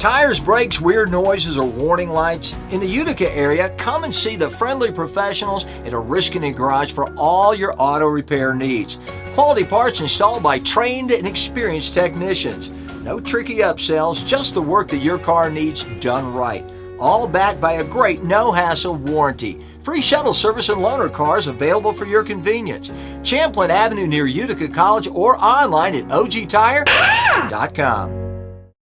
Tires, brakes, weird noises, or warning lights? In the Utica area, come and see the friendly professionals at Oriskany Garage for all your auto repair needs. Quality parts installed by trained and experienced technicians. No tricky upsells, just the work that your car needs done right. All backed by a great no-hassle warranty. Free shuttle service and loaner cars available for your convenience. Champlain Avenue near Utica College or online at ogtire.com.